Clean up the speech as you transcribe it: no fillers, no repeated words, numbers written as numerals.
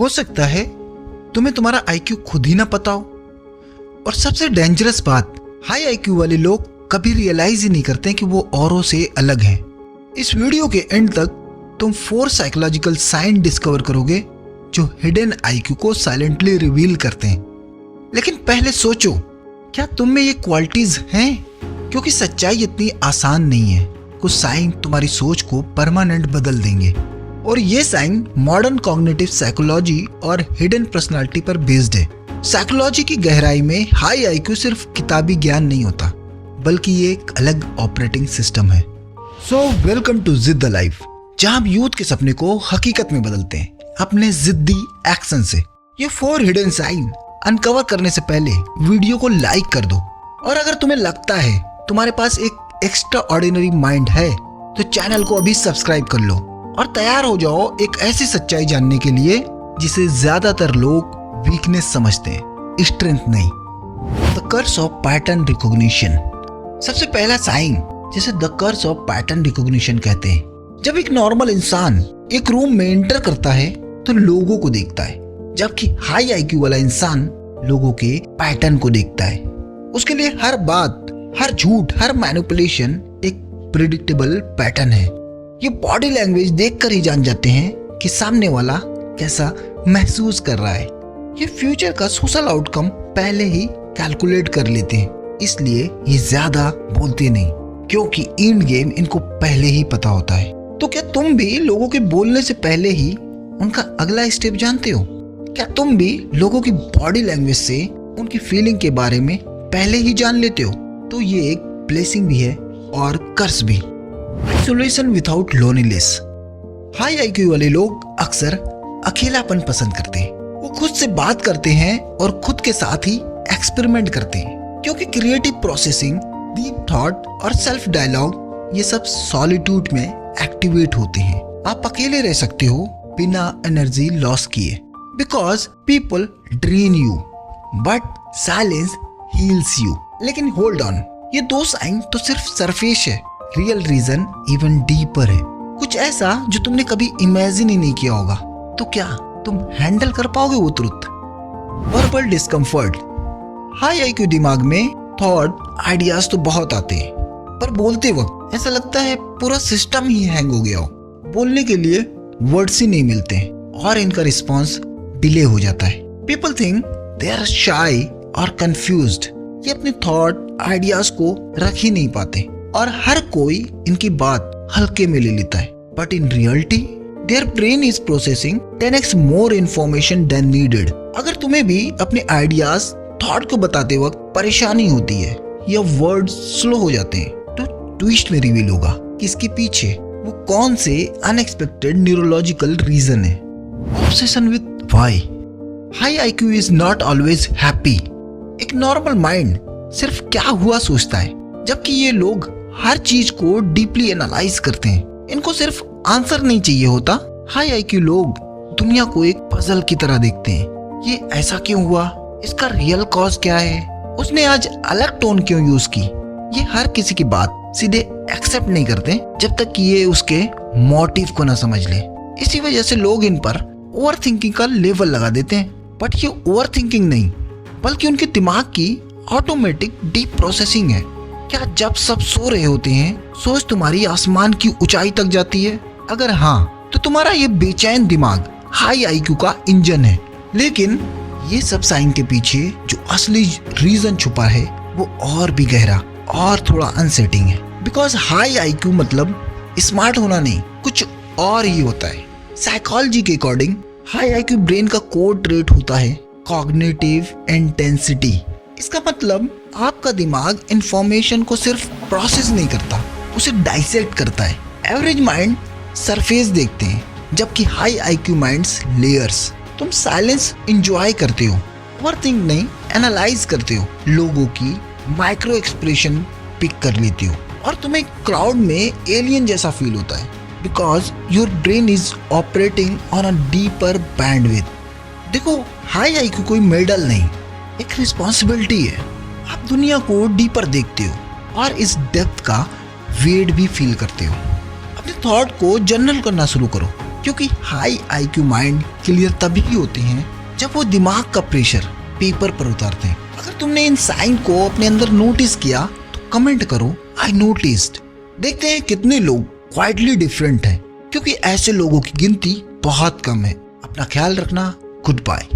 हो सकता है तुम्हें तुम्हारा आईक्यू खुद ही ना पता हो। और सबसे डेंजरस बात, हाई आईक्यू वाले लोग कभी रियलाइज ही नहीं करते कि वो औरों से अलग हैं। इस वीडियो के एंड तक तुम 4 साइकोलॉजिकल साइन डिस्कवर करोगे जो हिडन आईक्यू को साइलेंटली रिवील करते हैं। लेकिन पहले सोचो, क्या तुम में ये क्वालिटीज हैं? क्योंकि सच्चाई इतनी आसान नहीं है। कुछ साइन तुम्हारी सोच को परमानेंट बदल देंगे। और ये साइन मॉडर्न कॉग्निटिव साइकोलॉजी और हिडन पर्सनालिटी पर बेस्ड है। साइकोलॉजी की गहराई में हाई आईक्यू सिर्फ किताबी ज्ञान नहीं होता, बल्कि ये एक अलग ऑपरेटिंग सिस्टम है। सो वेलकम टू जिद लाइफ, जहां हम यूथ के सपने को हकीकत में बदलते हैं अपने जिद्दी एक्शन से। ये 4 हिडन साइन अनकवर करने से पहले वीडियो को लाइक कर दो। और अगर तुम्हें लगता है तुम्हारे पास एक एक्स्ट्रा ऑर्डिनरी माइंड है तो चैनल को अभी सब्सक्राइब कर लो और तैयार हो जाओ एक ऐसी सच्चाई जानने के लिए जिसे ज्यादातर लोग वीकनेस समझते हैं, स्ट्रेंथ नहीं। The curse of pattern recognition. सबसे पहला साइन जिसे the curse of pattern recognition कहते हैं। जब एक नॉर्मल इंसान एक रूम में एंटर करता है तो लोगों को देखता है, जबकि हाई आईक्यू वाला इंसान लोगों के पैटर्न को देखता है। उसके लिए हर बात, हर झूठ, हर मैनिपुलेशन एक प्रिडिक्टेबल पैटर्न है। ये बॉडी लैंग्वेज देखकर ही जान जाते हैं कि सामने वाला कैसा महसूस कर रहा है। ये फ्यूचर का सोशल आउटकम पहले ही कैलकुलेट कर लेते हैं, इसलिए ये ज्यादा बोलते नहीं, क्योंकि एंड गेम इनको पहले ही पता होता है। तो क्या तुम भी लोगों के बोलने से पहले ही उनका अगला स्टेप जानते हो? क्या तुम भी लोगों की बॉडी लैंग्वेज से उनकी फीलिंग के बारे में पहले ही जान लेते हो? तो ये एक ब्लेसिंग भी है और कर्स भी। Isolation without loneliness. High IQ वाले लोग अक्सर अकेलापन पसंद करते हैं। वो खुद से बात करते हैं और खुद के साथ ही एक्सपेरिमेंट करते हैं, क्योंकि क्रिएटिव प्रोसेसिंग, डीप थॉट और सेल्फ डायलॉग ये सब सॉलिट्यूड में एक्टिवेट होते हैं। आप अकेले रह सकते हो बिना एनर्जी लॉस किए, because people drain you but silence heels you. लेकिन होल्ड ऑन, ये 2 साइन तो सिर्फ सरफेस है, रियल रीजन इवन डीपर है। कुछ ऐसा जो तुमने कभी इमेजिन ही नहीं किया होगा। तो क्या तुम हैंडल कर पाओगे वो truth? Verbal discomfort. High IQ दिमाग में थॉट, आइडियाज तो बहुत आते हैं, पर बोलते वक्त ऐसा लगता है पूरा सिस्टम ही हैंग हो गया हो। बोलने के लिए वर्ड्स ही नहीं मिलते और इनका रिस्पॉन्स डिले हो जाता है। पीपल थिंक दे आर शाई और कंफ्यूज्ड। ये अपने थॉट, आइडियाज को रख ही नहीं पाते और हर कोई इनकी बात हल्के में ले लेता है। But in reality their brain is processing 10x more information than needed. अगर तुम्हें भी अपने आइडियाज, थॉट को बताते वक्त परेशानी होती है या वर्ड स्लो हो जाते हैं, तो ट्विस्ट में रिवील होगा कि इसके पीछे वो कौन से अनएक्सपेक्टेड न्यूरोलॉजिकल रीजन है। Obsession with why. High IQ is not always happy. एक नॉर्मल माइंड सिर्फ क्या हुआ सोचता है, जबकि ये लोग हर चीज को डीपली एनालाइज करते हैं। इनको सिर्फ आंसर नहीं चाहिए होता। हाई आईक्यू लोग दुनिया को एक पजल की तरह देखते हैं। ये ऐसा क्यों हुआ? इसका रियल कॉज क्या है? उसने आज अलग टोन क्यों यूज की? ये हर किसी की बात सीधे एक्सेप्ट नहीं करते जब तक कि ये उसके मोटिव को ना समझ ले। इसी वजह से लोग इन पर ओवर थिंकिंग का लेवल लगा देते हैं। बट ये ओवर थिंकिंग नहीं, बल्कि उनके दिमाग की ऑटोमेटिक डीप प्रोसेसिंग है। क्या जब सब सो रहे होते हैं, सोच तुम्हारी आसमान की ऊंचाई तक जाती है? अगर हाँ, तो तुम्हारा ये बेचैन दिमाग हाई आईक्यू का इंजन है। लेकिन ये सब साइन के पीछे जो असली रीजन छुपा है वो और भी गहरा और थोड़ा अनसेटिंग है। बिकॉज हाई आईक्यू मतलब स्मार्ट होना नहीं, कुछ और ही होता है। साइकोलॉजी के अकॉर्डिंग हाई आईक्यू ब्रेन का कोड ट्रेट होता है कॉग्निटिव इंटेंसिटी। इसका मतलब आपका दिमाग इंफॉर्मेशन को सिर्फ प्रोसेस नहीं करता, उसे डाइसेक्ट करता है। एवरेज माइंड सरफेस देखते हैं, जबकि हाई आईक्यू माइंड्स लेयर्स। तुम साइलेंस एंजॉय करते हो, ओवरथिंक नहीं, एनालाइज करते हो। लोगों की माइक्रो एक्सप्रेशन पिक कर लेते हो और तुम्हें क्राउड में एलियन जैसा फील होता है, because your brain is operating on a deeper bandwidth. देखो, हाई आईक्यू कोई मेडल नहीं, एक रिस्पॉन्सिबिलिटी है। आप दुनिया को डीपर देखते हो और इस डेप्थ का वेट भी फील करते हो। अपने थॉट को जनरल करना शुरू करो, क्योंकि हाई आईक्यू माइंड क्लियर तभी होते हैं जब वो दिमाग का प्रेशर पेपर पर उतारते हैं। अगर तुमने इन साइन को अपने अंदर नोटिस किया तो कमेंट करो आई नोटिस्ड। देखते हैं कितने लोग क्वाइटली डिफरेंट हैं, क्योंकि ऐसे लोगों की गिनती बहुत कम है। अपना ख्याल रखना। Good bye.